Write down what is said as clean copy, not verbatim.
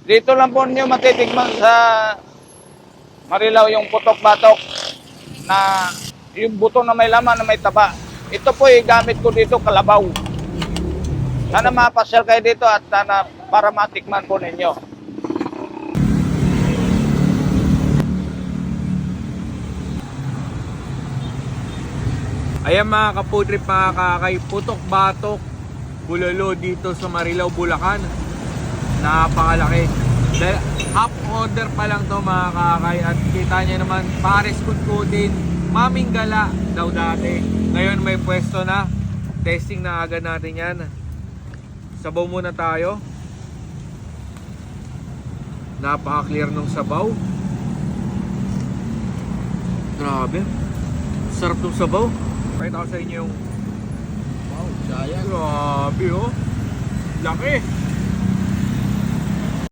Dito lang po niyo matitikman sa Marilao yung putok-batok na yung buto na may laman na may taba. Ito po gamit ko dito, kalabaw. Sana mapasyal kayo dito at sana para matikman po ninyo. Ayan mga kaputrip, mga kakay, putok-batok, bulalo dito sa Marilao, Bulacan. Napakalaki. Half order pa lang to mga kakay. At kita nyo naman, pares kutkutin, maming gala daw dati. Ngayon may pwesto na. Testing na agad natin yan. Sabaw muna tayo. Napaka-clear ng sabaw. Grabe. Sarap ng sabaw. Pakita ko sa inyo yung... Wow, giant. Grabe oh. Laki.